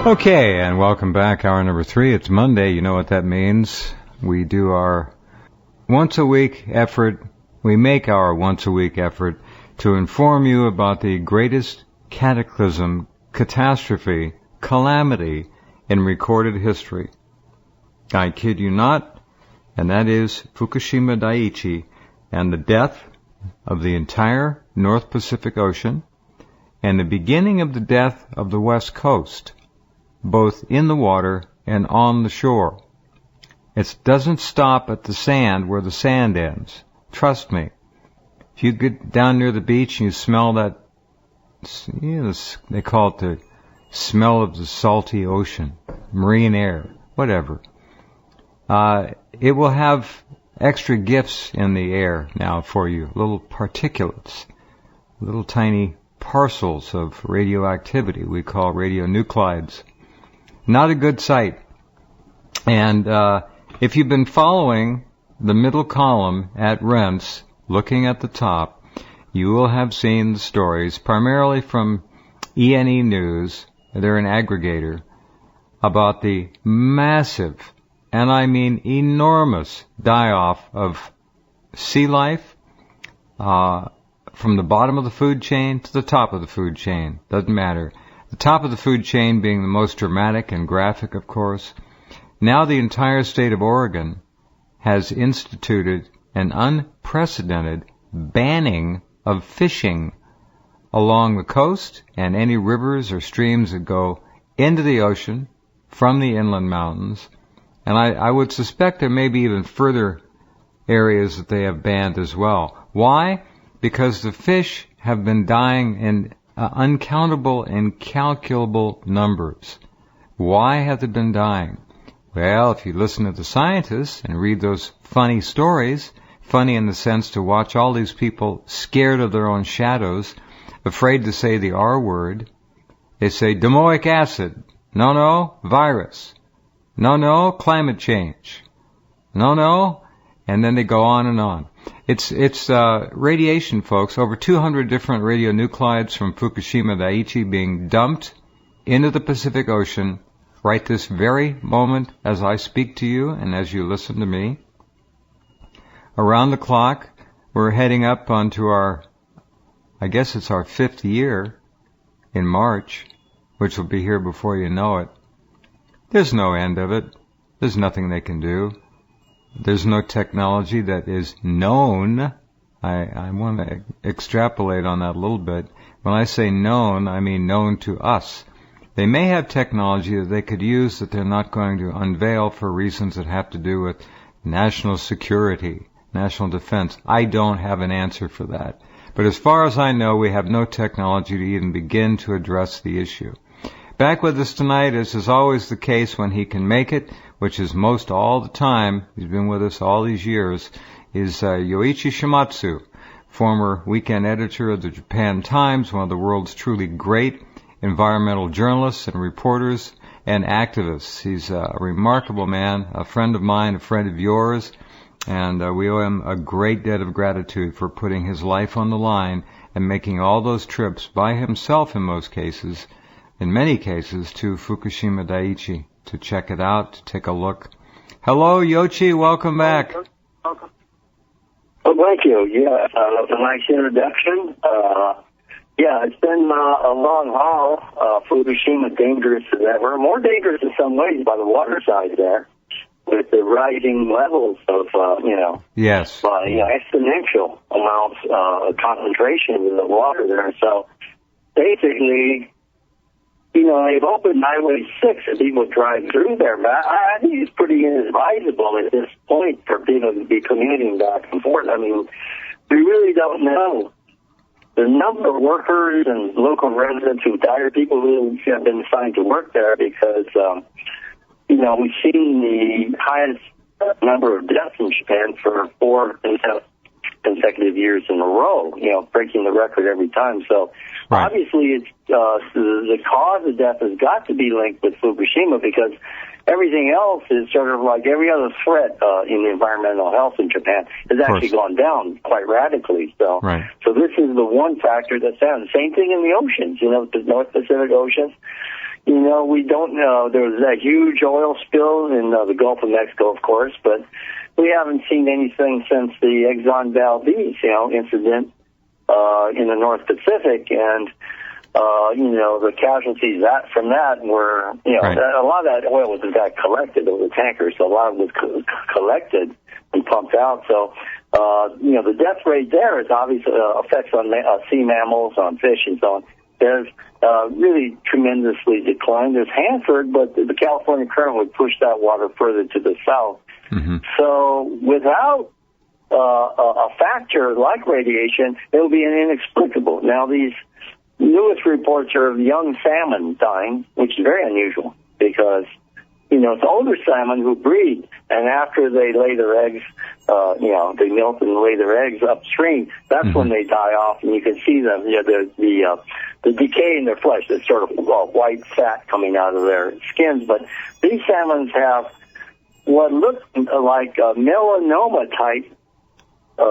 Okay, and welcome back. Hour number 3. It's Monday. You know what that means. We do our once-a-week effort. We make our once-a-week effort to inform you about the greatest cataclysm, catastrophe, calamity in recorded history. I kid you not, and that is Fukushima Daiichi and the death of the entire North Pacific Ocean and the beginning of the death of the West Coast, both in the water and on the shore. It doesn't stop at the sand where the sand ends. Trust me. If you get down near the beach and you smell that, they call it the smell of the salty ocean, marine air, whatever. It will have extra gifts in the air now for you, little particulates, little tiny parcels of radioactivity we call radionuclides. Not a good sight. And if you've been following the middle column at Rense, looking at the top, you will have seen the stories, primarily from ENE News, they're an aggregator, about the massive, and I mean enormous, die-off of sea life from the bottom of the food chain to the top of the food chain. Doesn't matter. The top of the food chain being the most dramatic and graphic, of course. Now the entire state of Oregon has instituted an unprecedented banning of fishing along the coast and any rivers or streams that go into the ocean from the inland mountains. And I would suspect there may be even further areas that they have banned as well. Why? Because the fish have been dying in uncountable, incalculable numbers. Why have they been dying? Well, if you listen to the scientists and read those funny stories, funny in the sense to watch all these people scared of their own shadows, afraid to say the R word, they say domoic acid. No, virus. No, climate change. No, and then they go on and on. It's radiation, folks. Over 200 different radionuclides from Fukushima Daiichi being dumped into the Pacific Ocean right this very moment as I speak to you and as you listen to me. Around the clock, we're heading up onto our 5th year in March, which will be here before you know it. There's no end of it. There's nothing they can do. There's no technology that is known. I want to extrapolate on that a little bit. When I say known, I mean known to us. They may have technology that they could use that they're not going to unveil for reasons that have to do with national security, national defense. I don't have an answer for that. But as far as I know, we have no technology to even begin to address the issue. Back with us tonight, as is always the case when he can make it, which is most all the time, he's been with us all these years, is Yoichi Shimatsu, former weekend editor of the Japan Times, one of the world's truly great environmental journalists and reporters and activists. He's a remarkable man, a friend of mine, a friend of yours, and we owe him a great debt of gratitude for putting his life on the line and making all those trips by himself in most cases, in many cases, to Fukushima Daiichi to check it out, to take a look. Hello, Yoichi. Welcome back. Oh, thank you. Yeah, that was a nice introduction. It's been a long haul. Fukushima, dangerous as ever. More dangerous in some ways by the water side there, with the rising levels of, Yes. Exponential amounts of concentration in the water there. So basically, they've opened Highway 6 and people drive through there, but I think it's pretty inadvisable at this point for people to be commuting back and forth. I mean, we really don't know the number of workers and local residents who died, people who have been assigned to work there because, we've seen the highest number of deaths in Japan for 4 consecutive years in a row, breaking the record every time. So right. Obviously it's the cause of death has got to be linked with Fukushima because everything else is sort of like every other threat in environmental health in Japan has actually gone down quite radically. So, right. So this is the one factor that's down. Same thing in the oceans, the North Pacific Ocean. we don't know. There was that huge oil spill in the Gulf of Mexico, of course, but we haven't seen anything since the Exxon Valdez, incident in the North Pacific, and the casualties from that were, Right. a lot of that oil was in fact collected over the tankers, so a lot of it was collected and pumped out. So, the death rate there is obviously effects on sea mammals, on fish, and so on. There's really tremendously declined. There's Hanford, but the California current would push that water further to the south. Mm-hmm. So without a factor like radiation, it will be inexplicable. Now, these newest reports are of young salmon dying, which is very unusual because, it's older salmon who breed, and after they lay their eggs, they milk and lay their eggs upstream. That's Mm-hmm. when they die off, and you can see them, the decay in their flesh. It's sort of white fat coming out of their skins. But these salmons have what look like melanoma-type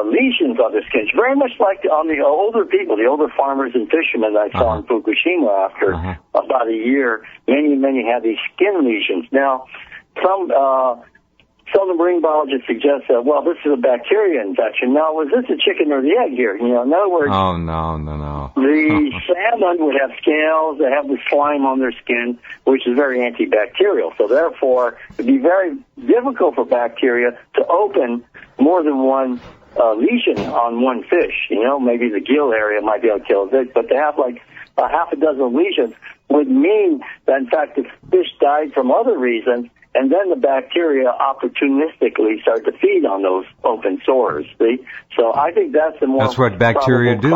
lesions on their skins, very much like on the older people, the older farmers and fishermen I saw in Fukushima after about a year. Many had these skin lesions. Now, some marine biologists suggest that, this is a bacteria infection. Now, was this a chicken or the egg here? In other words, oh, no. The salmon would have scales, they have the slime on their skin, which is very antibacterial. So therefore, it would be very difficult for bacteria to open more than one lesion on one fish. Maybe the gill area might be able to kill it, but to have like a half a dozen lesions would mean that, in fact, the fish died from other reasons, and then the bacteria opportunistically start to feed on those open sores. See? So I think that's the more That's what bacteria do.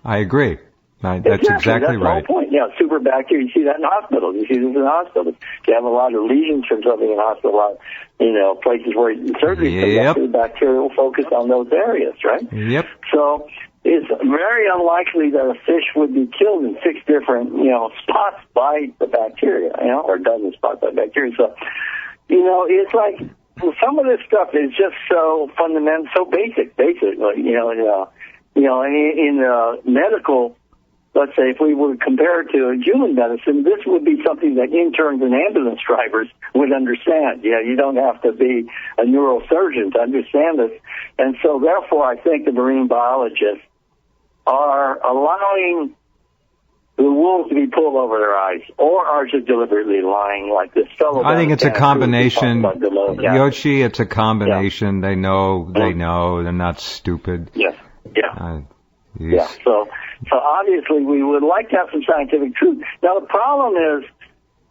I agree. That's exactly right. That's the whole point. Super bacteria. You see that in hospitals. You see this in hospitals. You have a lot of lesions from something in hospital, a lot, places where surgery, the bacteria will focus on those areas, right? Yep. So it's very unlikely that a fish would be killed in 6 different, spots by the bacteria, or dozen spots by bacteria. So, it's like some of this stuff is just so fundamental, so basic, in medical. Let's say if we were compared to human medicine, this would be something that interns and ambulance drivers would understand. You don't have to be a neurosurgeon to understand this. And so therefore, I think the marine biologists are allowing the wolves to be pulled over their eyes, or are just deliberately lying like this fellow. I think it's a combination. Yoshi, it's a combination. Yeah. They know. They're not stupid. Yes. Yeah. So obviously we would like to have some scientific truth. Now the problem is,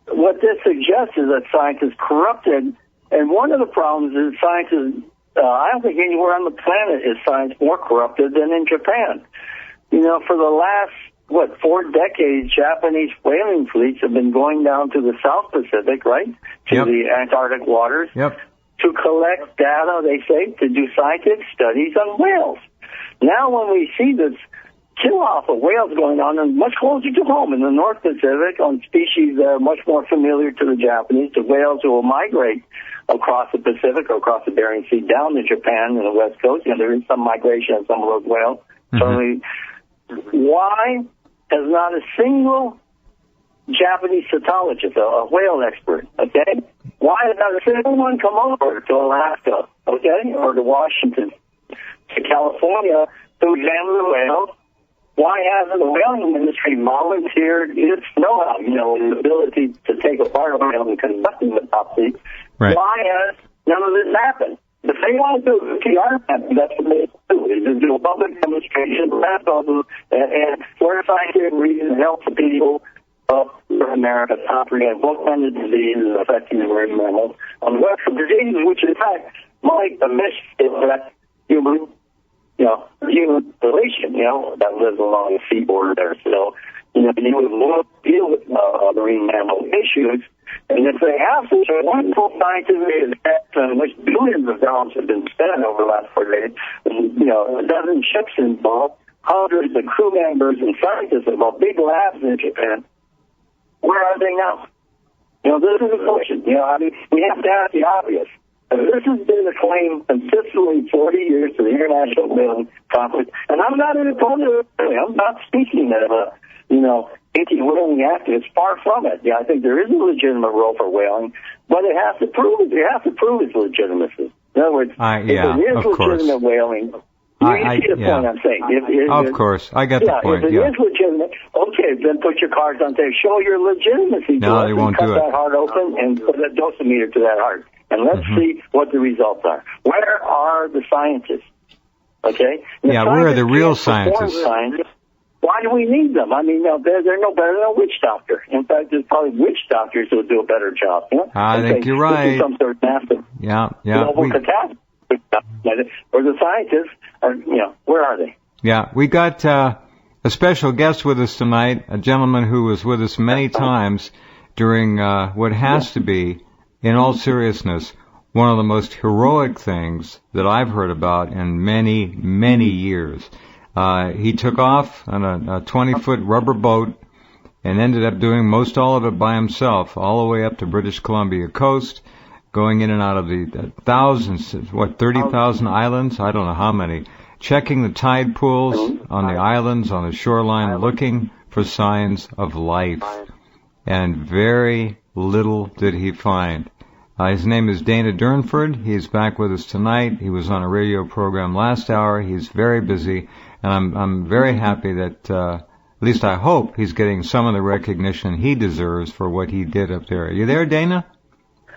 what this suggests is that science is corrupted, and one of the problems is science is, I don't think anywhere on the planet is science more corrupted than in Japan. For the last, 4 decades, Japanese whaling fleets have been going down to the South Pacific, right? To the Antarctic waters. Yep. To collect data, they say, to do scientific studies on whales. Now when we see this kill-off of whales going on, and much closer to home in the North Pacific, on species that are much more familiar to the Japanese, the whales who will migrate across the Pacific or across the Bering Sea down to Japan and the West Coast. There is some migration of some of those whales. Certainly, why has not a single Japanese cetologist, a whale expert, okay? Why has not a single one come over to Alaska, okay, or to Washington, to California to examine the whales? Why hasn't the whaling industry volunteered its know-how, the ability to take apart a whale and conduct an autopsy? Right. Why has none of this happened? If they want to do it, that's what they do. Is do a public demonstration, and for scientific reasons, help the people of America comprehend what kind of disease is affecting the marine mammals on the west coast. Diseases which, in fact, might miss that human relation, that lives along the seaboard there. So, you would deal with marine mammal issues. And if they have such a wonderful scientific advance in which billions of dollars have been spent over the last 4 days, and, a dozen ships involved, hundreds of crew members and scientists involved, big labs in Japan, where are they now? This is a question. We have to ask the obvious. This has been a claim consistently 40 years to the International Whaling Conference, and I'm not an opponent of it. I'm not speaking as a, anti-whaling activists. Far from it. Yeah, I think there is a legitimate role for whaling, but it has to prove its legitimacy. In other words, if it is legitimate whaling, you see the point I'm saying. Of course, I got the point. If it is legitimate, okay, then put your cards on there. Show your legitimacy. No, they won't do it. Cut that heart open and put a dosimeter to that heart, and let's see what the results are. Where are the scientists? Okay. Yeah, where are the real scientists? Why do we need them? I mean, they're no better than a witch doctor. In fact, there's probably witch doctors who would do a better job. You know? I think you're right. This is some sort of massive global catastrophe. Or the scientists are, where are they? Yeah, we got a special guest with us tonight, a gentleman who was with us many times during what has to be, in all seriousness, one of the most heroic things that I've heard about in many, many years. He took off on a 20-foot rubber boat and ended up doing most all of it by himself, all the way up to British Columbia coast, going in and out of the thousands, 30,000 islands? I don't know how many. Checking the tide pools on the islands, on the shoreline, looking for signs of life. And very little did he find. His name is Dana Durnford. He's back with us tonight. He was on a radio program last hour. He's very busy. And I'm very happy that, at least I hope, he's getting some of the recognition he deserves for what he did up there. Are you there, Dana?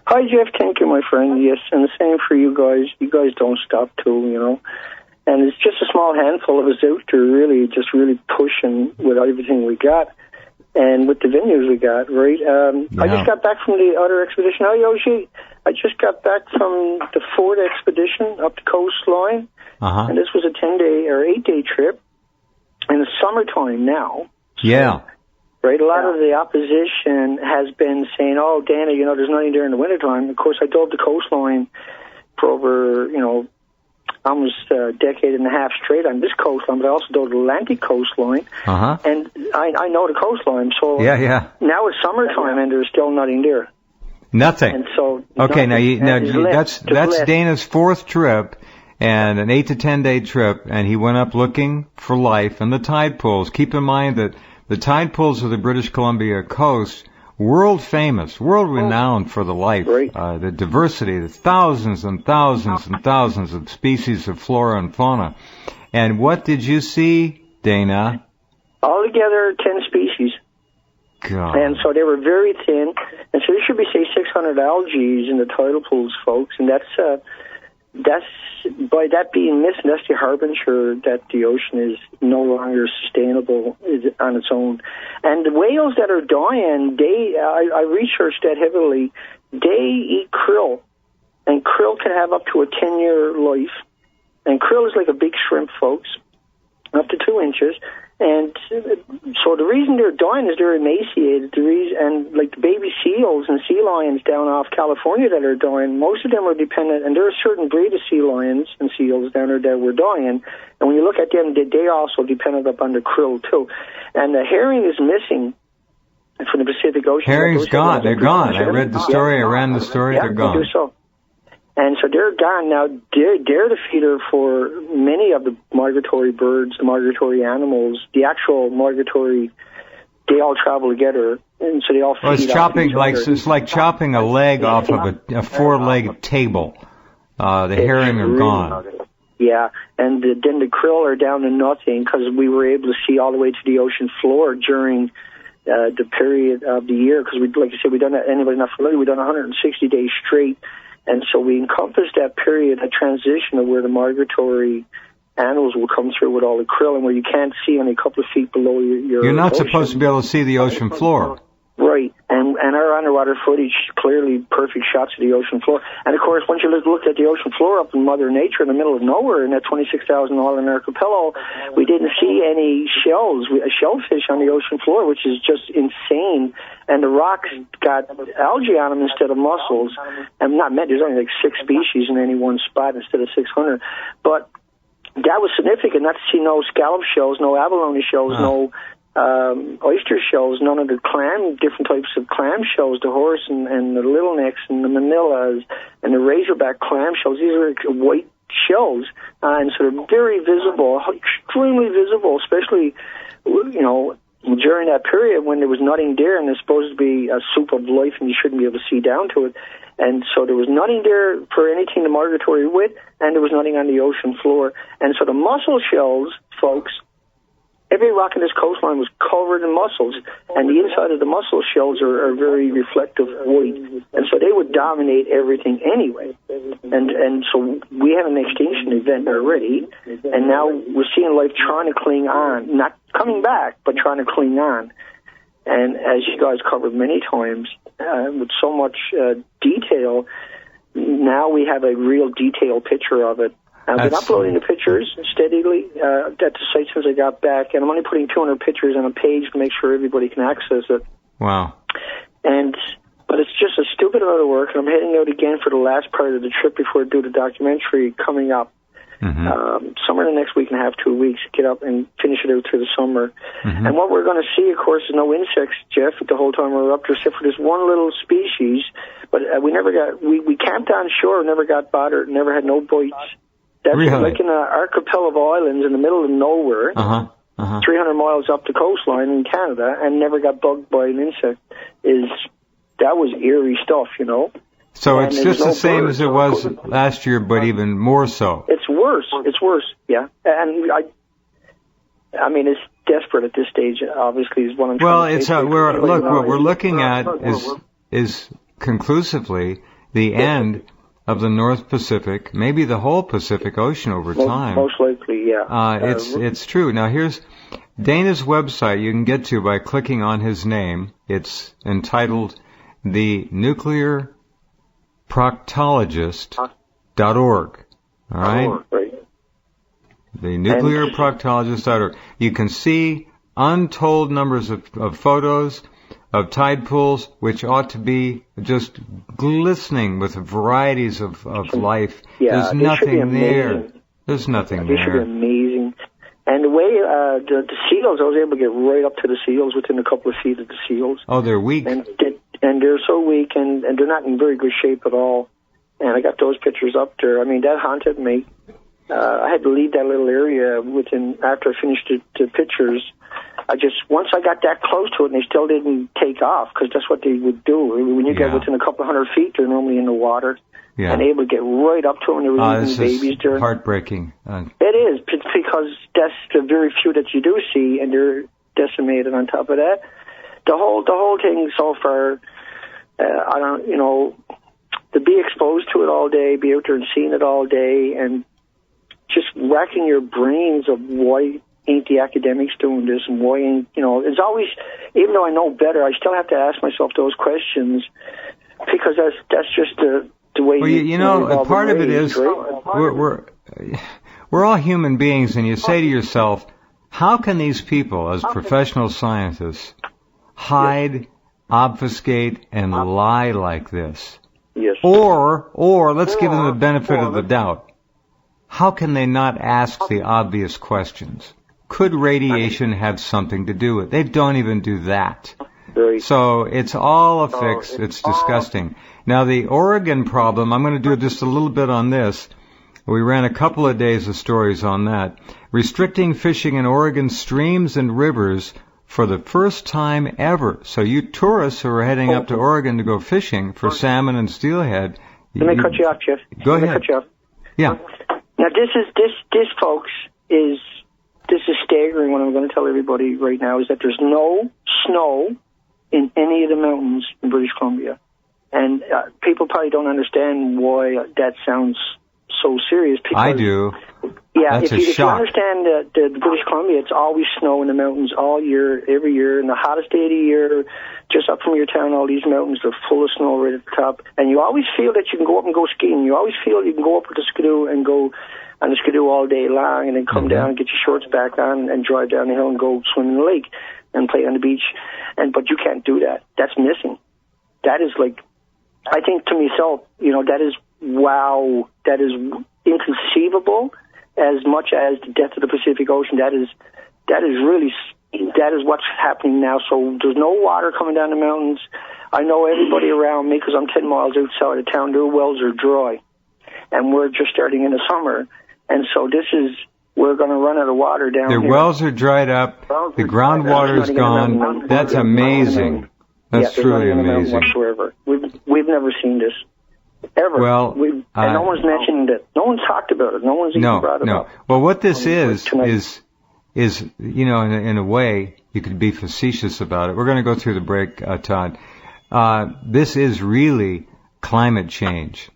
Hi, Jeff. Thank you, my friend. Yes, and the same for you guys. You guys don't stop too, And it's just a small handful of us out there really pushing with everything we got and with the venues we got, right? I just got back from the other expedition. Oh, Yoshi, I just got back from the Ford expedition up the coastline. And this was a 10-day or 8-day trip in the summertime now. Yeah. Right, a lot of the opposition has been saying, oh, Dana, there's nothing there in the wintertime. Of course, I dove the coastline for over, almost a decade and a half straight on this coastline, but I also dove the Atlantic coastline. And I know the coastline, so now it's summertime and there's still nothing there. Nothing. And so okay, that's Dana's fourth trip. And an 8 to 10 day trip, and he went up looking for life in the tide pools. Keep in mind that the tide pools of the British Columbia coast, world famous, world renowned for the life, the diversity, the thousands and thousands and thousands of species of flora and fauna. And what did you see, Dana? Altogether, 10 species. God. And so they were very thin. And so there should be, say, 600 algae in the tidal pools, folks. And that's by that being missing, that's the harbinger that the ocean is no longer sustainable on its own. And the whales that are dying, I researched that heavily. They eat krill, and krill can have up to a 10-year life. And krill is like a big shrimp, folks, up to 2 inches. And so the reason they're dying is they're emaciated. And like the baby seals and sea lions down off California that are dying, most of them are dependent, and there are a certain breed of sea lions and seals down there that were dying. And when you look at them, they also depended upon the krill too. And the herring is missing from the Pacific Ocean. Herring's gone. They're gone. I read the story. I ran the story. They're gone. And so they're gone now. They're the feeder for many of the migratory birds, the migratory animals. The actual migratory, they all travel together, and so they all feed. Well, it's like chopping a leg off of a four-legged table. The herring are gone. Yeah, and then the krill are down to nothing because we were able to see all the way to the ocean floor during the period of the year because like I said, we done that. Anybody not familiar? We done 160 days straight. And so we encompassed that period, a transition of where the migratory animals will come through with all the krill and where you can't see only a couple of feet below your You're not ocean. supposed to be able to see the ocean floor. Right. And our underwater footage, clearly perfect shots of the ocean floor. And, of course, once you looked at the ocean floor up in Mother Nature in the middle of nowhere in that 26,000 island archipelago, we didn't see any shellfish on the ocean floor, which is just insane. And the rocks got algae on them instead of mussels. And there's only like 6 species in any one spot instead of 600. But that was significant, not to see no scallop shells, no abalone shells, no oyster shells, none of the different types of clam shells, the horse and the little necks and the manillas and the razorback clam shells. These are white shells, and so they're very visible, extremely visible, especially, during that period when there was nothing there, and there's supposed to be a soup of life and you shouldn't be able to see down to it. And so there was nothing there for anything to migratory with, and there was nothing on the ocean floor. And so the mussel shells, folks, every rock in this coastline was covered in mussels, and the inside of the mussel shells are very reflective white, and so they would dominate everything anyway. And so we had an extinction event already, and now we're seeing life trying to cling on, not coming back, but trying to cling on. And as you guys covered many times, with so much detail, now we have a real detailed picture of it. I've been uploading the pictures steadily at the site since I got back, and I'm only putting 200 pictures on a page to make sure everybody can access it. Wow. But it's just a stupid amount of work, and I'm heading out again for the last part of the trip before I do the documentary coming up. Somewhere in the next week and a half, 2 weeks, get up and finish it out through the summer. And what we're going to see, of course, is no insects, Jeff, the whole time we were up there, except for this one little species. But we camped on shore, never got bothered, never had no bites. That's really? Like in an archipelago of islands in the middle of nowhere, 300 miles up the coastline in Canada, and never got bugged by an insect. That was eerie stuff, you know. So it's just the same as it was last year, but even more so. It's worse. It's worse, yeah. And I mean, it's desperate at this stage, obviously, is what I'm trying to say. Well, what we're looking at is conclusively the end of the North Pacific, maybe the whole Pacific Ocean over time. Most likely, yeah. It's true. Now, here's Dana's website you can get to by clicking on his name. It's entitled The Nuclear Proctologist.org. All right? The nuclearproctologist.org. You can see untold numbers of photos of tide pools, which ought to be just glistening with varieties of life. Yeah, there's nothing there. There's nothing there. It should be amazing. And the way the seals, I was able to get right up to the seals within a couple of feet of the seals. Oh, they're weak. And they're so weak, and they're not in very good shape at all. And I got those pictures up there. I mean, that haunted me. I had to leave that little area after I finished the pictures. Once I got that close to it, and they still didn't take off, because that's what they would do. When you get within a couple of 100 feet, they're normally in the water. Yeah. And able to get right up to them. There were even babies there. Heartbreaking. It is, because that's the very few that you do see, and they're decimated on top of that. The whole thing so far, to be exposed to it all day, be out there and seeing it all day, and just racking your brains of why ain't the academics doing this, and why ain't, it's always, even though I know better, I still have to ask myself those questions, because that's just the way. Well, part of it is we're all human beings, and you say to yourself, how can these people, as professional scientists, hide, obfuscate, and lie like this? Yes. Or let's give them the benefit of the doubt. How can they not ask the obvious questions? Could radiation have something to do with it? They don't even do that. So it's all a fix. It's disgusting. Now, the Oregon problem, I'm going to do just a little bit on this. We ran a couple of days of stories on that. Restricting fishing in Oregon streams and rivers for the first time ever. So you tourists who are heading up to Oregon to go fishing for salmon and steelhead. Let me cut you off, Jeff. Go ahead. Cut you off. Yeah. Now, this, folks, is staggering. What I'm going to tell everybody right now is that there's no snow in any of the mountains in British Columbia. And people probably don't understand why that sounds so serious. Because, I do. Yeah, That's if you understand the British Columbia, it's always snow in the mountains all year, every year. And the hottest day of the year, just up from your town, all these mountains are full of snow right at the top. And you always feel that you can go up and go skiing. You always feel you can go up with the skidoo and go on the skidoo all day long, and then come down and get your shorts back on and drive down the hill and go swim in the lake and play on the beach. But you can't do that. That's missing. That is like, I think to myself, that is, wow, that is inconceivable. As much as the death of the Pacific Ocean, that is what's happening now. So there's no water coming down the mountains. I know everybody around me, because I'm 10 miles outside of town, their wells are dry. And we're just starting in the summer. And so this is we're going to run out of water down Their here. wells are dried up. The groundwater is gone. That's amazing. That's truly amazing. Whatsoever. We've never seen this ever. Well, and no one's mentioned it. No one's talked about it. No one's even brought it up. Well, what this is you know, in a way, you could be facetious about it. We're going to go through the break, Todd. This is really climate change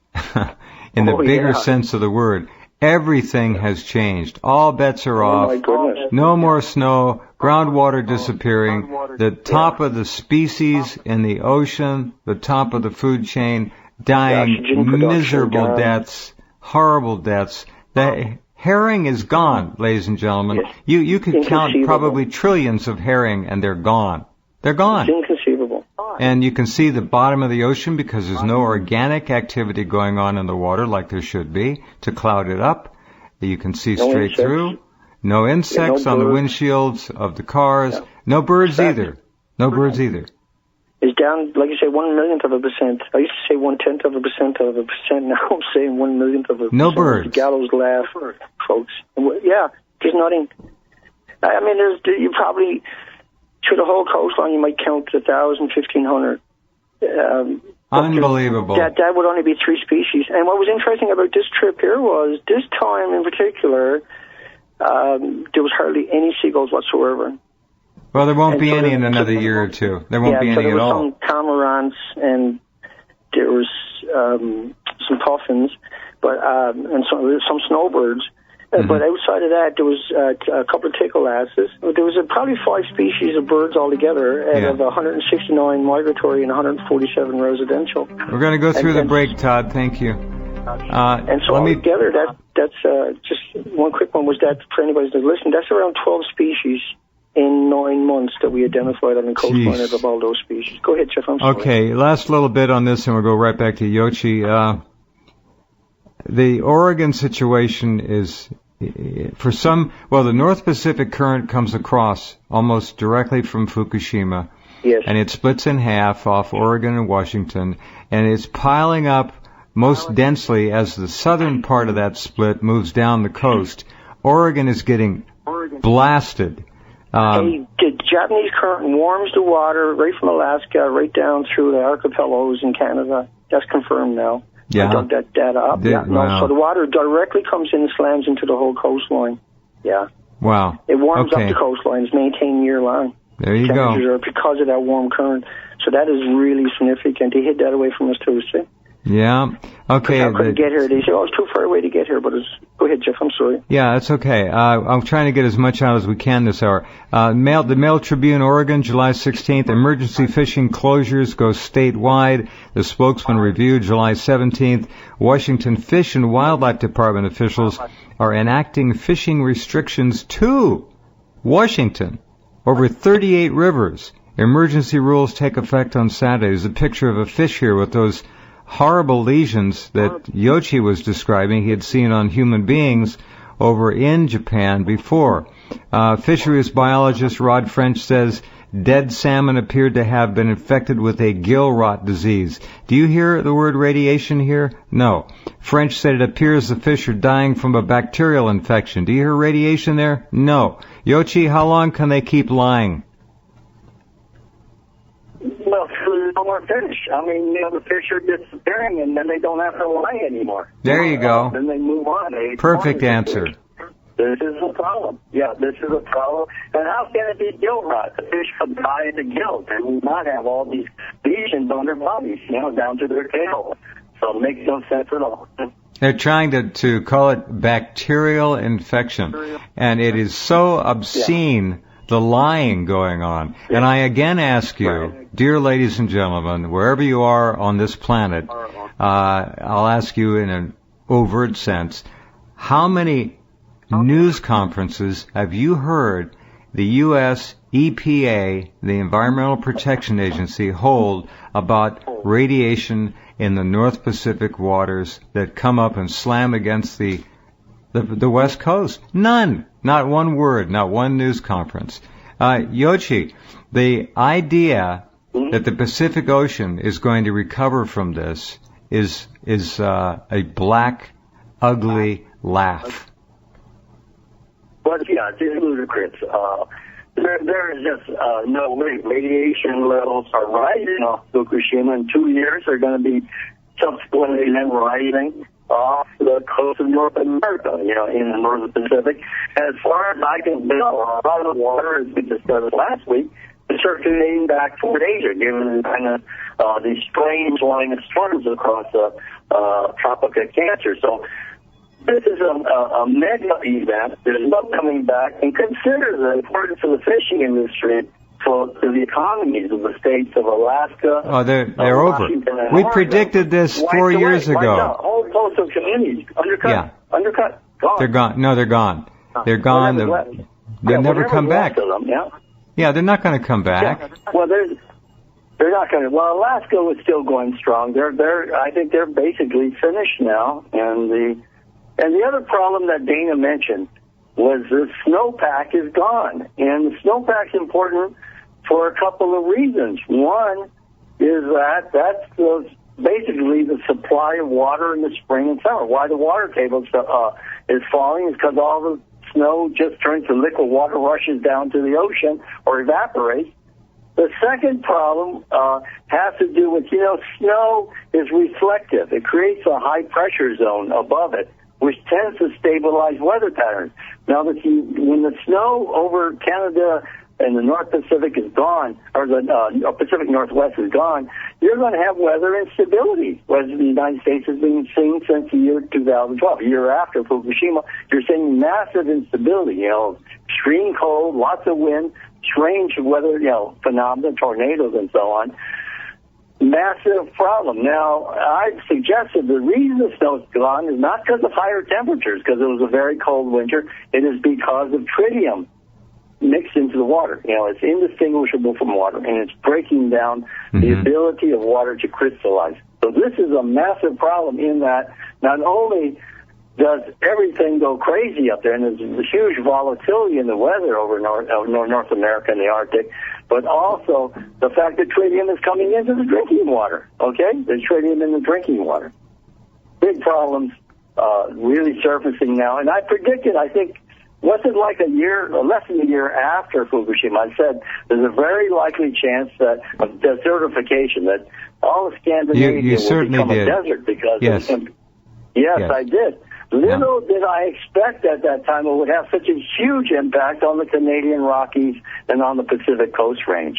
in the bigger sense of the word. Everything has changed. All bets are off. My goodness. No more snow. Groundwater disappearing. The top of the species in the ocean, the top of the food chain, dying miserable deaths, horrible deaths. The herring is gone, ladies and gentlemen. Yes. You could count probably trillions of herring, and they're gone. They're gone. It's inconceivable. And you can see the bottom of the ocean because there's no organic activity going on in the water like there should be to cloud it up. You can see straight through. No insects on the windshields of the cars. No birds either. No birds either. It's down, like you say, 1/1,000,000%. I used to say 0.1% Now I'm saying 1/1,000,000%. No birds. The gallows laugh, folks. Yeah, there's nothing. I mean, you probably, to the whole coastline, you might count 1,000, 1,500. Unbelievable. That would only be 3 species. And what was interesting about this trip here was, this time in particular, there was hardly any seagulls whatsoever. Well, there won't be any in another year or two. There won't be any at all. There were some cormorants and there was some puffins, and some snowbirds. But outside of that, there was a couple of tickleasses. There was probably 5 species of birds altogether, out of 169 migratory and 147 residential. We're going to go through the break, Todd. Thank you. And so altogether, that's just one quick one was that for anybody that's listening, that's around 12 species in 9 months that we identified on the coastline of all those species. Go ahead, Jeff. I'm sorry. Okay, last little bit on this, and we'll go right back to Yochi. The Oregon situation is, for some, the North Pacific Current comes across almost directly from Fukushima. Yes. And it splits in half off Oregon and Washington, and it's piling up most densely as the southern part of that split moves down the coast. Oregon is getting blasted. The Japanese current warms the water right from Alaska right down through the archipelagos in Canada. That's confirmed now. Yeah. I dug that data up. So the water directly comes in and slams into the whole coastline. Yeah. Wow. It warms up the coastline. It's maintained year long. There you go. Because of that warm current. So that is really significant. They hid that away from us too, see? Yeah. Okay. I couldn't get here. They say, it's too far away to get here, but go ahead, Jeff. I'm sorry. Yeah, that's okay. I'm trying to get as much out as we can this hour. The Mail Tribune, Oregon, July 16th. Emergency fishing closures go statewide. The spokesman reviewed July 17th. Washington Fish and Wildlife Department officials are enacting fishing restrictions to Washington over 38 rivers. Emergency rules take effect on Saturday. There's a picture of a fish here with those horrible lesions that Yochi was describing he had seen on human beings over in Japan before. Fisheries biologist Rod French says dead salmon appeared to have been infected with a gill rot disease. Do you hear the word radiation here? No. French said it appears the fish are dying from a bacterial infection. Do you hear radiation there? No. Yochi, how long can they keep lying? Well, there's no more fish. I mean, the fish are disappearing, and then they don't have to lie anymore. There you go. Then they move on. Perfect answer. This is a problem. Yeah, this is a problem. And how can it be gill rot? The fish could die of the gill. They will not have all these lesions on their bodies, down to their tail. So it makes no sense at all. They're trying to call it bacterial infection, and it is so obscene, the lying going on. And I again ask you, dear ladies and gentlemen, wherever you are on this planet, I'll ask you in an overt sense, how many news conferences have you heard the U.S. EPA, the Environmental Protection Agency, hold about radiation in the North Pacific waters that come up and slam against the West Coast? None. Not one word, not one news conference. Yochi, the idea that the Pacific Ocean is going to recover from this is a black, ugly laugh. But yeah, it's ludicrous. There is just no way. Radiation levels are rising off Fukushima. In 2 years, they're going to be subsequently then rising off the coast of North America, in the Northern Pacific. As far as I can tell, a lot of the water, as we discussed last week, is circulating back toward Asia, given kind of these strange line of storms across the Tropic of Cancer. So this is a mega event. There's no coming back. And consider the importance of the fishing industry to the economies of the states of Alaska. Oh, they're over. We predicted this 4 years ago. Whole coastal communities undercut. Gone. They're gone. No, they're gone. They're gone. They'll never come back. Yeah, they're not going to come back. Yeah. Well, they're not going to. Well, Alaska was still going strong. I think they're basically finished now. And the other problem that Dana mentioned was the snowpack is gone. And the snowpack's important for a couple of reasons. One is that's basically the supply of water in the spring and summer. Why the water table is falling is because all the snow just turns to liquid water, rushes down to the ocean or evaporates. The second problem has to do with, snow is reflective. It creates a high pressure zone above it, which tends to stabilize weather patterns. Now, when the snow over Canada and the North Pacific is gone, or the Pacific Northwest is gone, you're going to have weather instability, as the United States has been seeing since the year 2012. A year after Fukushima, you're seeing massive instability, extreme cold, lots of wind, strange weather, phenomena, tornadoes and so on. Massive problem. Now, I've suggested the reason the snow's gone is not because of higher temperatures, because it was a very cold winter. It is because of tritium mixed into the water. It's indistinguishable from water, and it's breaking down the ability of water to crystallize. So this is a massive problem in that not only does everything go crazy up there, and there's a huge volatility in the weather over North America and the Arctic, but also the fact that tritium is coming into the drinking water, okay? There's tritium in the drinking water. Big problems really surfacing now, and I predicted, I think, wasn't like a year, or less than a year after Fukushima, I said there's a very likely chance that of desertification, that all of Scandinavia will become a desert because of Yes, I did. Little did I expect at that time it would have such a huge impact on the Canadian Rockies and on the Pacific Coast Range.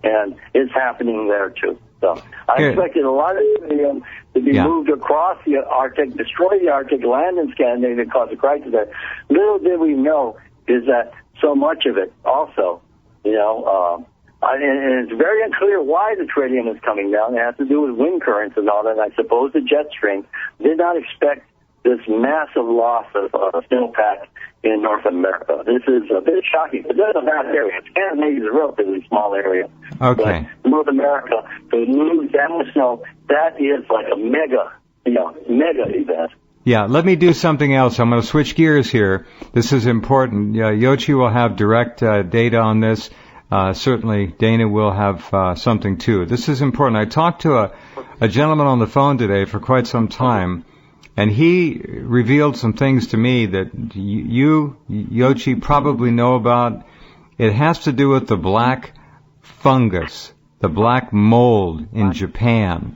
And it's happening there, too. So I expected a lot of tritium to be moved across the Arctic, destroy the Arctic, land in Scandinavia, and cause a crisis there. Little did we know is that so much of it also, and it's very unclear why the tritium is coming down. It has to do with wind currents and all that. And I suppose the jet stream did not expect this massive loss of snowpack in North America. This is a bit shocking. But that's a vast area. Scandinavia is a relatively small area. Okay. But North America, to lose that much snow, that is like a mega event. Yeah, let me do something else. I'm going to switch gears here. This is important. Yoichi will have direct data on this. Certainly, Dana will have something too. This is important. I talked to a gentleman on the phone today for quite some time, and he revealed some things to me that you, Yoichi, probably know about. It has to do with the black fungus, the black mold in Japan.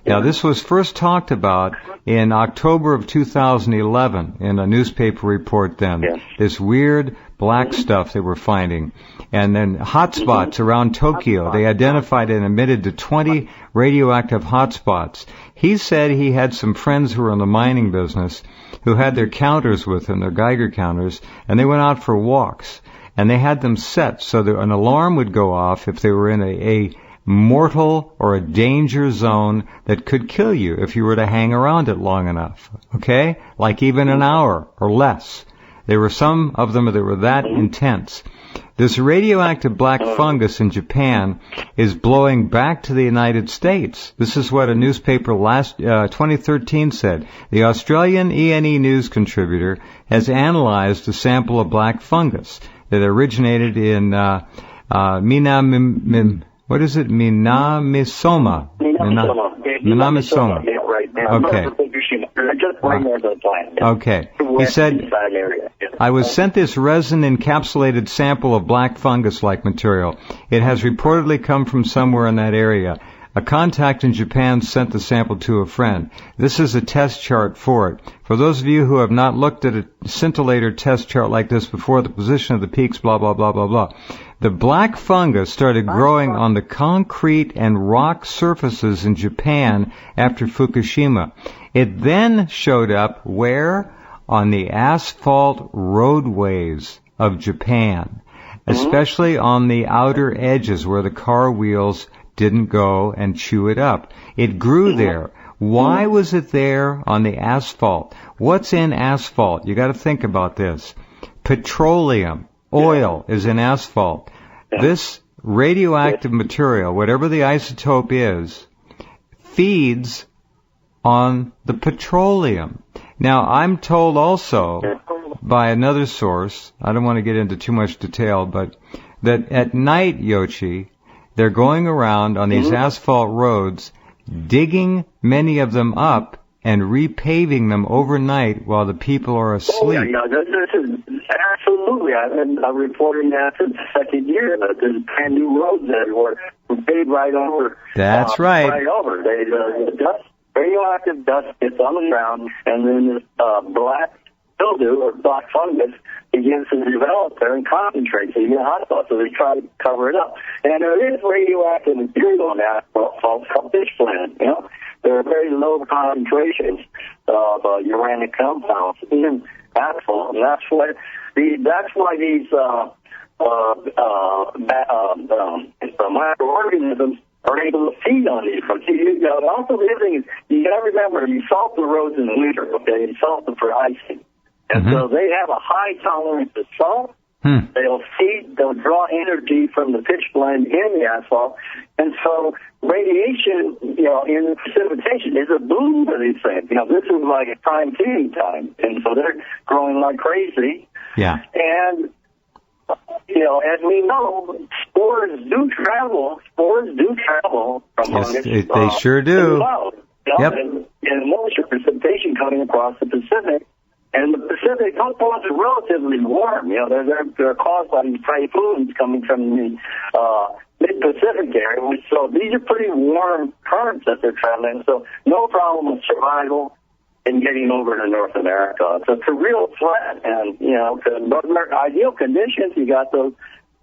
Now, this was first talked about in October of 2011 in a newspaper report then. This weird black stuff they were finding. And then hotspots around Tokyo. They identified and admitted to 20 radioactive hotspots. He said he had some friends who were in the mining business who had their counters with them, their Geiger counters, and they went out for walks. And they had them set so that an alarm would go off if they were in a mortal or a danger zone that could kill you if you were to hang around it long enough. Okay? Like even an hour or less. There were some of them that were that intense. This radioactive black fungus in Japan is blowing back to the United States. This is what a newspaper last 2013 said. The Australian ENE news contributor has analyzed a sample of black fungus that originated in Minamisoma. Minamisoma. Okay. He said I was sent this resin-encapsulated sample of black fungus-like material. It has reportedly come from somewhere in that area. A contact in Japan sent the sample to a friend. This is a test chart for it. For those of you who have not looked at a scintillator test chart like this before, the position of the peaks, blah, blah, blah, blah, blah. The black fungus started growing on the concrete and rock surfaces in Japan after Fukushima. It then showed up where? On the asphalt roadways of Japan, especially on the outer edges where the car wheels didn't go and chew it up. It grew there. Why was it there on the asphalt? What's in asphalt? You got to think about this. Petroleum, oil is in asphalt. This radioactive material, whatever the isotope is, feeds on the petroleum. Now, I'm told also by another source, I don't want to get into too much detail, but that at night, Yoshi, they're going around on these asphalt roads, digging many of them up and repaving them overnight while the people are asleep. Oh, yeah, this is absolutely. I've been reporting that for the second year. There's brand new roads everywhere, paved right over. That's right. Right over. The dust, radioactive dust gets on the ground, and then this black mildew or black fungus begins to develop there and concentrate. So you get hot spots. So they try to cover it up. And there is radioactive material in asphalt called pitchblende. You know, there are very low concentrations of uranic compounds in asphalt, and that's why these microorganisms are able to feed on these. Also, the other thing is you got to remember you salt the roads in the winter. Okay, you salt them for icing. And so they have a high tolerance to salt. They'll draw energy from the pitchblende in the asphalt. And so radiation, in precipitation is a boom for these things. This is like prime feeding time. And so they're growing like crazy. Yeah. And, as we know, spores do travel from yes, they sure do. Yep. And moisture precipitation coming across the Pacific. And the Pacific coast is relatively warm. They're caused by these typhoons coming from the mid-Pacific area. So these are pretty warm currents that they're traveling. So no problem with survival in getting over to North America. So it's a real threat. And, under ideal conditions, you got those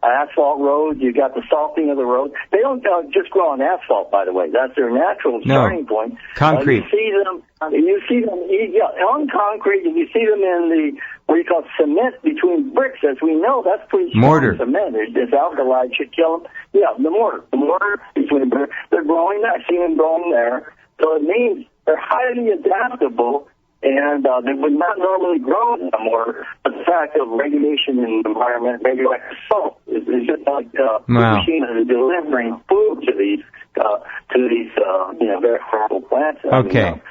asphalt roads, you got the salting of the roads. They don't just grow on asphalt, by the way. That's their natural starting point. Concrete. You see them on concrete, and you see them in the, what you call cement between bricks. As we know, that's pretty strong mortar. Cement. This alkali should kill them. Yeah, the mortar between bricks. They're growing there. I see them growing there. So it means they're highly adaptable, and they would not normally grow in the mortar. But the fact of radiation in the environment, radioactive salt, is just like Fukushima is delivering food to these very harmful plants. Okay.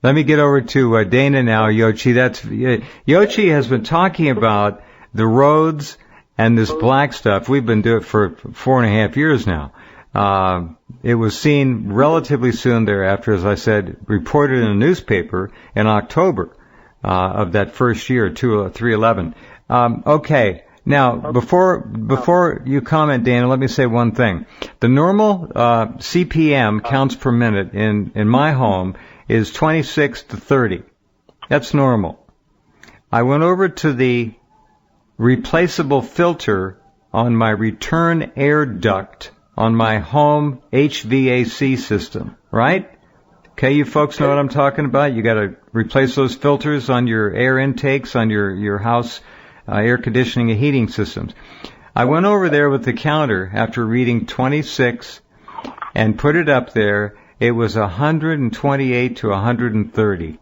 Let me get over to Dana now, Yoshi. Yoshi has been talking about the roads and this black stuff. We've been doing it for 4.5 years now. It was seen relatively soon thereafter, as I said, reported in a newspaper in October of that first year, 3/11. Okay. Now, before you comment, Dana, let me say one thing. The normal CPM, counts per minute, in my home is 26 to 30. That's normal. I went over to the replaceable filter on my return air duct on my home HVAC system, right? Okay, you folks know what I'm talking about? You got to replace those filters on your air intakes, on your house air conditioning and heating systems. I went over there with the counter after reading 26 and put it up there. It was 128 to 130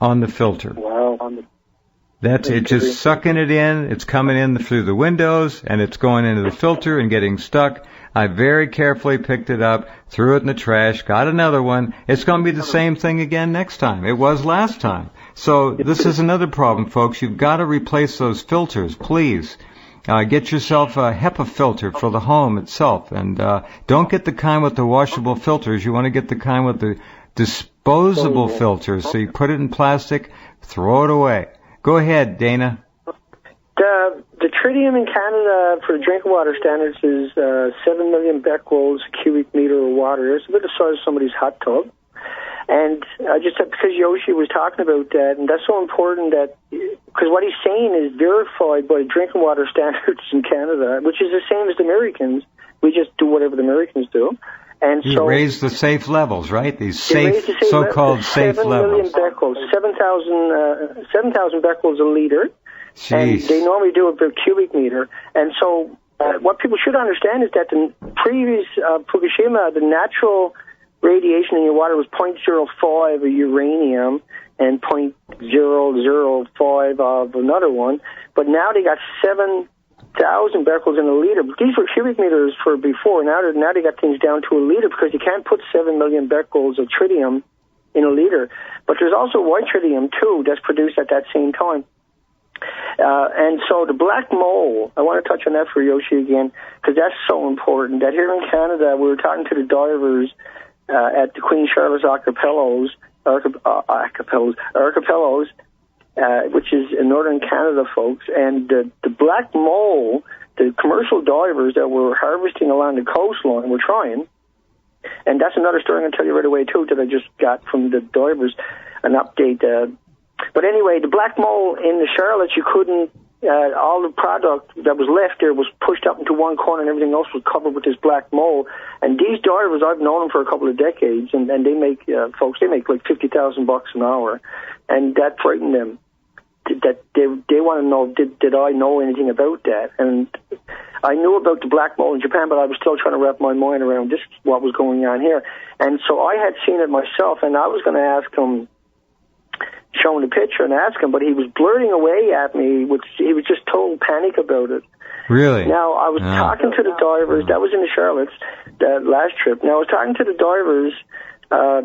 on the filter. Wow. That's it, just sucking it in. It's coming in through the windows, and it's going into the filter and getting stuck. I very carefully picked it up, threw it in the trash, got another one. It's going to be the same thing again next time. It was last time. So this is another problem, folks. You've got to replace those filters, please. Get yourself a HEPA filter for the home itself, and don't get the kind with the washable filters. You want to get the kind with the disposable filters. So you put it in plastic, throw it away. Go ahead, Dana. The tritium in Canada for drinking water standards is 7 million becquerels a cubic meter of water. It's about the size of somebody's hot tub. And I just said, because Yoshi was talking about that, and that's so important that, because what he's saying is verified by drinking water standards in Canada, which is the same as the Americans. We just do whatever the Americans do. And you so raise the safe levels, right? These safe, so-called safe 7 levels. 7 million becquerels, 7,000 becquerels a liter. Jeez. And they normally do it per cubic meter. And so what people should understand is that the previous Fukushima, the natural radiation in your water was 0.05 of uranium and 0.005 of another one. But now they got 7,000 becquerels in a liter. But these were cubic meters for before. Now they got things down to a liter because you can't put 7 million becquerels of tritium in a liter. But there's also white tritium, too, that's produced at that same time. And so the black mold, I want to touch on that for Yoshi again, because that's so important, that here in Canada, we were talking to the divers at the Queen Charlotte's Archipelagos, which is in northern Canada, folks, and the black mold, the commercial divers that were harvesting along the coastline were trying, and that's another story I'm going to tell you right away, too, that I just got from the divers, an update. But anyway, the black mold in the Charlotte, you couldn't, all the product that was left there was pushed up into one corner and everything else was covered with this black mold. And these divers, I've known them for a couple of decades, and they make, folks, they make like $50,000 an hour. And that frightened them. That they want to know, did I know anything about that? And I knew about the black mold in Japan, but I was still trying to wrap my mind around just what was going on here. And so I had seen it myself, and I was going to ask him, showing the picture and ask him, but he was blurting away at me, which he was just total panic about it. Really? Now, I was talking to the divers, that was in the Charlottes, that last trip. Now, I was talking to the divers a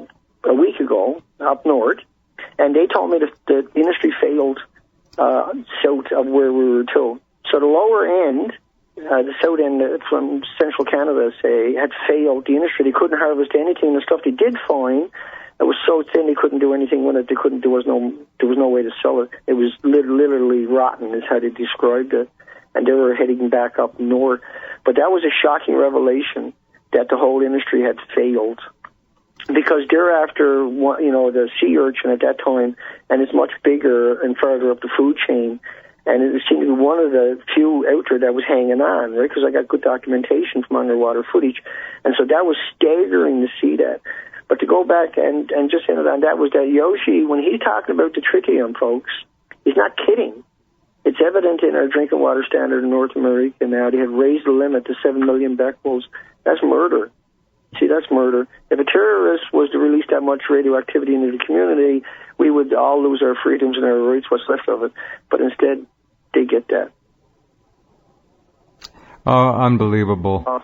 week ago up north, and they told me that the industry failed south of where we were to. So the lower end, the south end from central Canada, say, had failed the industry. They couldn't harvest anything. The stuff they did find, it was so thin they couldn't do anything with it. They couldn't. There was no way to sell it. It was literally rotten, is how they described it. And they were heading back up north. But that was a shocking revelation that the whole industry had failed, because they're after, the sea urchin at that time, and it's much bigger and further up the food chain. And it seemed to be one of the few out there that was hanging on, right? Because I got good documentation from underwater footage, and so that was staggering to see that. But to go back and just end on that was that Yoshi, when he's talking about the tritium, folks, he's not kidding. It's evident in our drinking water standard in North America now. They have raised the limit to 7 million becquerels. That's murder. See, that's murder. If a terrorist was to release that much radioactivity into the community, we would all lose our freedoms and our rights, what's left of it. But instead, they get that. Oh, unbelievable.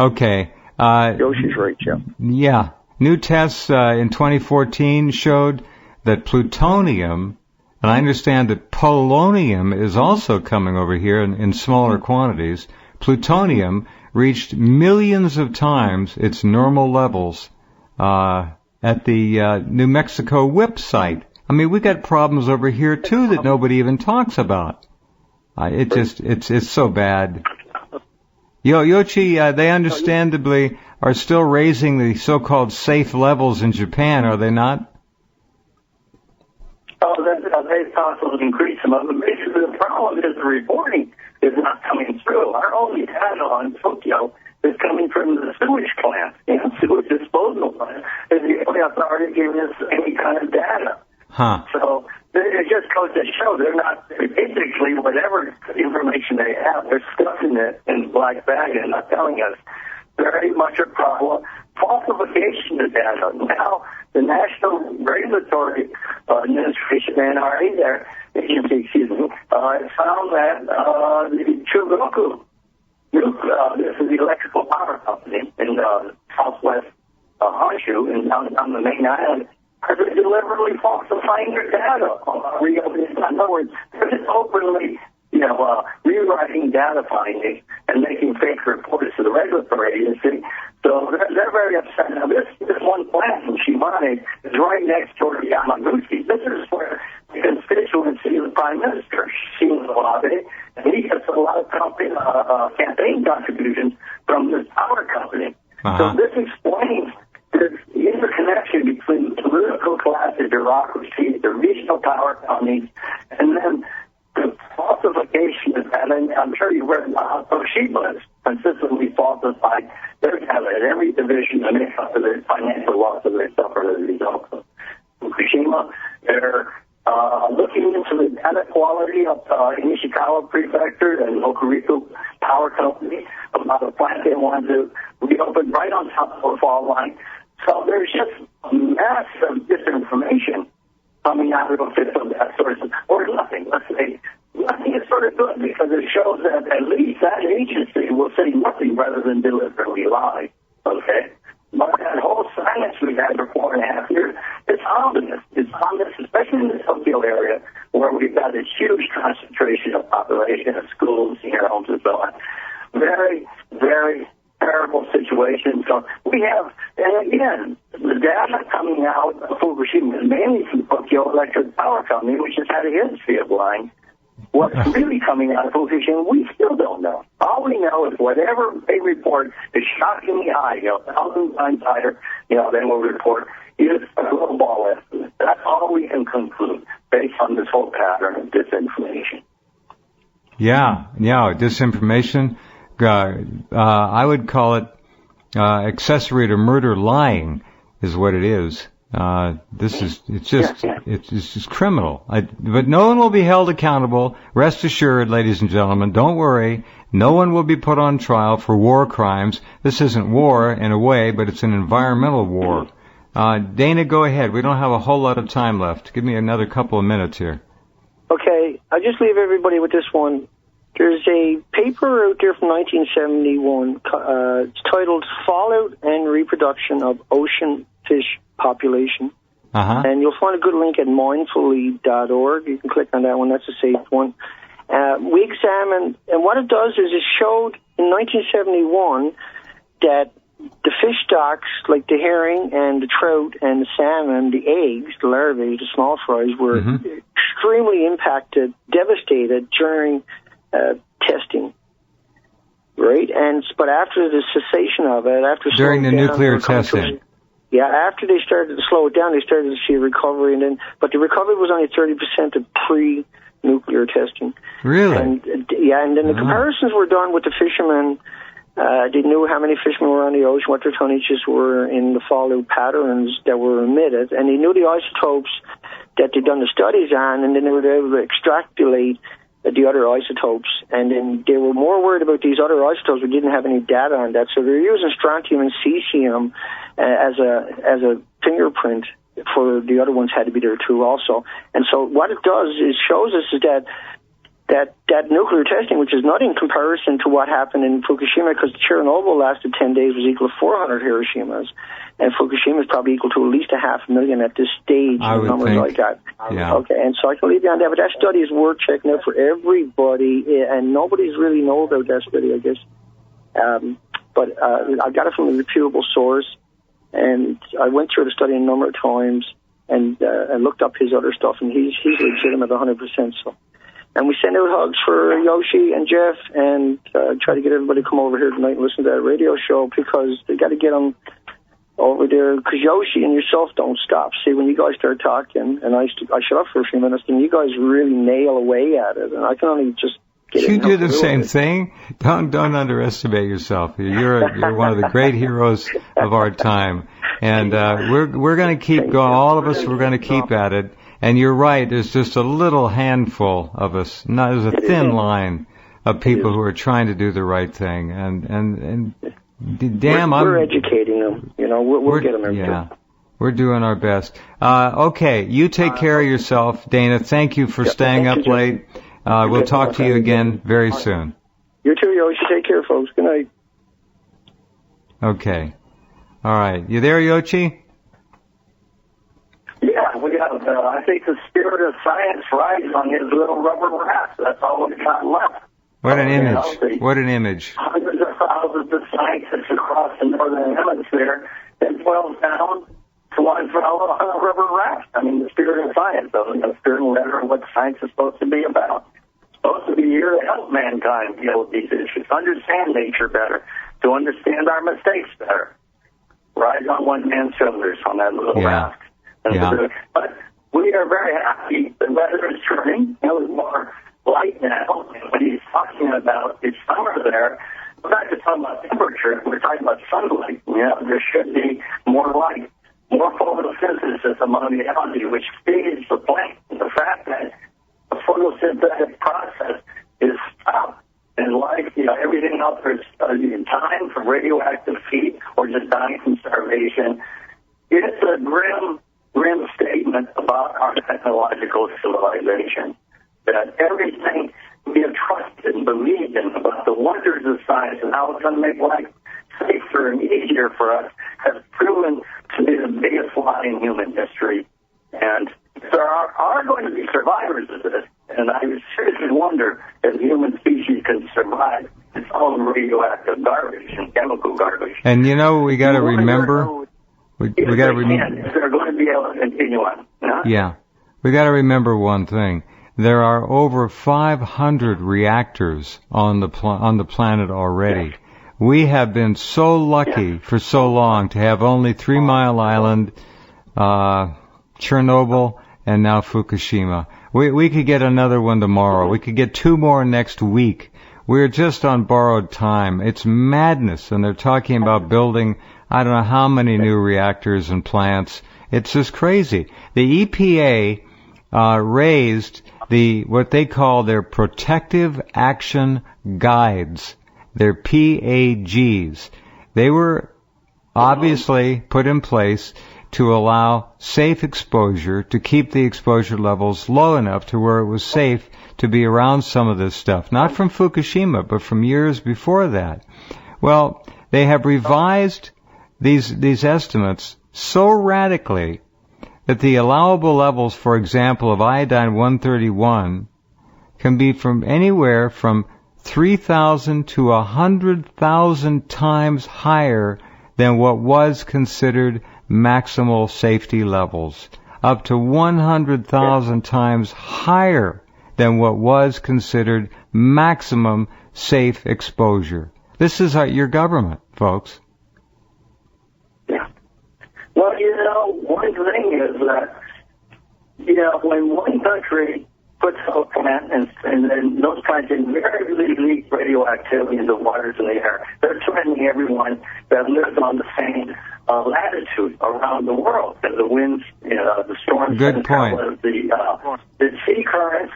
Okay. Yoshi's right, yeah. Yeah. New tests in 2014 showed that plutonium, and I understand that polonium is also coming over here in smaller quantities. Plutonium reached millions of times its normal levels at the New Mexico WIPP site. I mean, we got problems over here too that nobody even talks about. It's so bad. Yoichi, they understandably are still raising the so-called safe levels in Japan, are they not? Oh, they possibly increase them. But basically, the problem is the reporting is not coming through. Our only data on Tokyo is coming from the sewage plant, sewage disposal plant, is the only authority giving us any kind of data. Huh. So it just goes to show they're not, basically, whatever information they have, they're stuffing it in the black bag and not telling us. Very much a problem. Falsification of data. Now, the National Regulatory Administration, NRA, their agency, found that the Chugoku, this is the electrical power company in southwest Honshu, in downtown the main island, are deliberately falsifying their data. In other words, they're just openly rewriting data findings and making fake reports to the regulatory agency So they're very upset. Now, this one plant from Shimane is right next door to Yamaguchi. This is where the constituency of the Prime Minister, Shinzo Abe, and he gets a lot of campaign contributions from this power company. So this explains the interconnection between the political class, the bureaucracy, the regional power companies, and then the falsification of that. And I'm sure you've read about how Toshiba is consistently falsified. They're at every division to make up for the financial loss that they suffered as a result of Fukushima. They're looking into the data quality of Nishikawa Prefecture and Hokuriku Power Company about a plant they wanted to reopen right on top of a fault line. So there's just massive disinformation coming out of that source, or nothing. Let's say nothing is sort of good because it shows that at least that agency will say nothing rather than deliberately lie. Okay? But that whole science we had for 4.5 years, it's ominous. It's ominous, especially in the Tokyo area where we've got a huge concentration of population of schools, senior homes, and so on. Very, very terrible situation. So we have, and again, the data coming out of Fukushima, mainly from Tokyo Electric Power Company, which has had a history of lying. What's really coming out of Fukushima, we still don't know. All we know is whatever they report is shockingly high, 1,000 times higher, than we'll report, is a global ball estimate. That's all we can conclude based on this whole pattern of disinformation. Yeah, disinformation. I would call it accessory to murder lying is what it is. It's just criminal. But no one will be held accountable. Rest assured, ladies and gentlemen, don't worry. No one will be put on trial for war crimes. This isn't war in a way, but it's an environmental war. Dana, go ahead. We don't have a whole lot of time left. Give me another couple of minutes here. Okay, I'll just leave everybody with this one. There's a paper out there from 1971. It's titled Fallout and Reproduction of Ocean Fish Population. And you'll find a good link at mindfully.org. You can click on that one. That's a safe one. We examined, and what it does is it showed in 1971 that the fish stocks, like the herring and the trout and the salmon, the eggs, the larvae, the small fries, were extremely impacted, devastated during testing, right? But after the cessation of it, during the nuclear testing, after they started to slow it down, they started to see a recovery, but the recovery was only 30% of pre-nuclear testing. Really? And then the comparisons were done with the fishermen. They knew how many fishermen were on the ocean, what their tonnages were in the fallout patterns that were emitted, and they knew the isotopes that they'd done the studies on, and then they were able to extrapolate the other isotopes, and then they were more worried about these other isotopes. We didn't have any data on that, so they're using strontium and cesium as a fingerprint for the other ones had to be there too also. And so what it does is shows us is that nuclear testing, which is not in comparison to what happened in Fukushima, because Chernobyl lasted 10 days, was equal to 400 Hiroshimas, and Fukushima is probably equal to at least 500,000 at this stage, numbers like that. Yeah. Okay, and so I can leave you on that, but that study is worth checking out for everybody, and nobody's really know about that study, I guess. But I got it from a reputable source, and I went through the study a number of times, and I looked up his other stuff, and he's legitimate 100%. So. And we send out hugs for Yoshi and Jeff, and try to get everybody to come over here tonight and listen to that radio show, because they got to get them over there, because Yoshi and yourself don't stop. See, when you guys start talking, and I shut up for a few minutes, and you guys really nail away at it, and I can only just get You do the same thing. Don't underestimate yourself. You're one of the great heroes of our time, and we're going to keep going. All of us, we're going to keep at it. And you're right, there's just a little handful of us. There's a thin line of people who are trying to do the right thing. And damn, we're educating them. We'll get them everything. Yeah, we're doing our best. Okay, you take care of yourself, Dana. Thank you for staying up late. We'll talk to you again very soon. You too, Yoshi. Take care, folks. Good night. Okay. All right. You there, Yoshi? Yeah, we have, I think the spirit of science rides on his little rubber raft. That's all we've got left. What an image. What an image. Hundreds of thousands of scientists across across the northern hemisphere, it boils down to one fellow on a rubber raft. I mean, the spirit of science, the spirit and letter of what science is supposed to be about. It's supposed to be here to help mankind deal with these issues, understand nature better, to understand our mistakes better. Ride on one man's shoulders on that little raft. But we are very happy the weather is turning. It was more light now. And when he's talking about it's summer there, we're not just talking about temperature, we're talking about sunlight. There should be more light, more photosynthesis among the algae, which feeds the plant. The fact that the photosynthetic process is stopped and life, everything else is in time for radioactive heat or just dying from starvation. It's a grim statement about our technological civilization, that everything we have trusted and believed in about the wonders of science and how it's going to make life safer and easier for us has proven to be the biggest lie in human history. And there are going to be survivors of this, and I seriously wonder if the human species can survive its own radioactive garbage and chemical garbage. And we got to remember, we got to remember, if they're going to be able to continue on. Yeah, we got to remember one thing. There are over 500 reactors on the planet already. Yes. We have been so lucky for so long to have only 3 Mile Island, Chernobyl, and now Fukushima. We could get another one tomorrow. We could get 2 more next week. We're just on borrowed time. It's madness, and they're talking about building I don't know how many new reactors and plants. It's just crazy. The EPA raised what they call their Protective Action Guides, their PAGs. They were obviously put in place to allow safe exposure, to keep the exposure levels low enough to where it was safe to be around some of this stuff. Not from Fukushima, but from years before that. Well, they have revised these estimates so radically that the allowable levels, for example, of iodine-131 can be from anywhere from 3,000 to 100,000 times higher than what was considered maximal safety levels, up to 100,000 times higher than what was considered maximum safe exposure. This is your government, folks. Yeah. Well, one thing is that, when one country puts a plant and then those kinds of invariably leak radioactivity into the waters and the air, they're threatening everyone that lives on the same latitude around the world. And the winds, the storms, good point. The sea currents.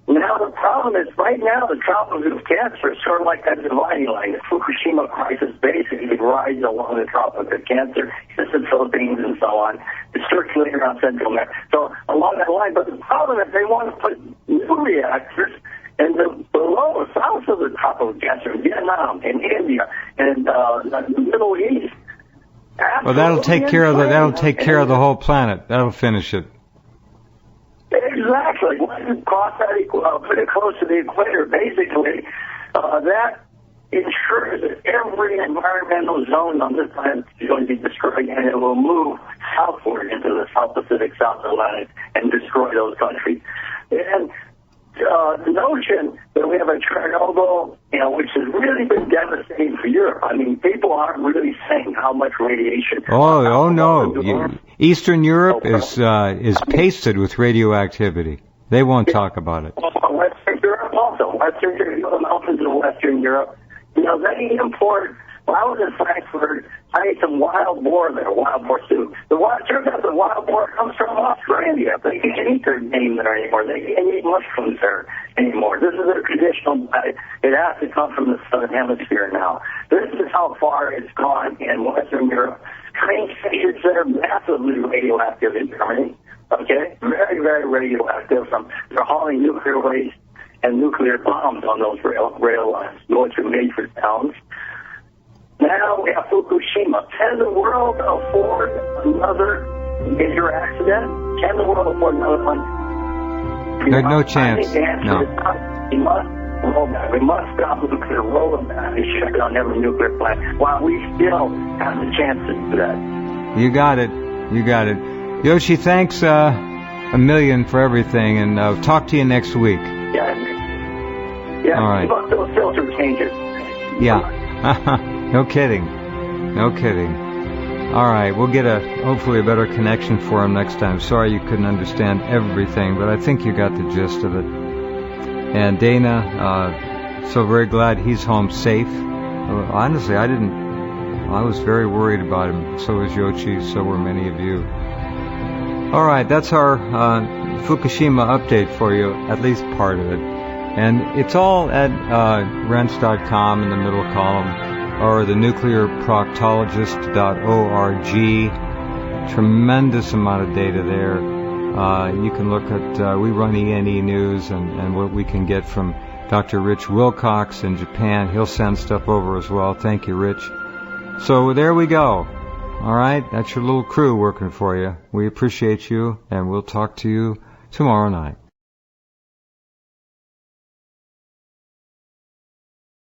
Now the problem is, right now, the tropics of cancer is sort of like that dividing line. The Fukushima crisis basically rides along the Tropic of Cancer, hits the Philippines and so on. It's circulating around Central America. So along that line, but the problem is they want to put new reactors in the south of the Tropic of Cancer, in Vietnam, in India, and the Middle East. Well, that'll take care of the whole planet. That'll finish it. Exactly. Once you cross that, put it close to the equator, basically, that ensures that every environmental zone on this planet is going to be destroyed, and it will move southward into the South Pacific, South Atlantic, and destroy those countries. And the notion that we have a Chernobyl, which has really been devastating for Europe. I mean, people aren't really saying how much radiation. Oh no! Eastern Europe is pasted with radioactivity. They won't talk about it. Western Europe also. Western Europe, the mountains of Western Europe. They import. Well, I was in Frankfurt. I ate some wild boar there, wild boar soup. Turns out the wild boar comes from Australia. They can't eat their game there anymore. They can't eat mushrooms there anymore. This is their traditional diet. It has to come from the southern hemisphere now. This is how far it's gone in Western Europe. Train stations that are massively radioactive in Germany. Okay? Very, very radioactive. They're hauling nuclear waste and nuclear bombs on those rail lines going through major towns. Now we have Fukushima. Can the world afford another major accident? Can the world afford another one? There's no chance. I think the answer is not. We must rollback. We must stop nuclear rollback and shut down every nuclear plant while we still have the chance to do that. You got it. You got it. Yoshi, thanks a million for everything, and talk to you next week. Yeah. All right. About those filter changes. Yeah. No kidding. No kidding. All right. We'll get hopefully a better connection for him next time. Sorry you couldn't understand everything, but I think you got the gist of it. And Dana, so very glad he's home safe. Honestly, I was very worried about him. So was Yoshi. So were many of you. All right. That's our Fukushima update for you, at least part of it. And it's all at rense.com in the middle column, or the nuclearproctologist.org. Tremendous amount of data there. You can look at, we run ENE News and what we can get from Dr. Rich Wilcox in Japan. He'll send stuff over as well. Thank you, Rich. So there we go. All right, that's your little crew working for you. We appreciate you, and we'll talk to you tomorrow night.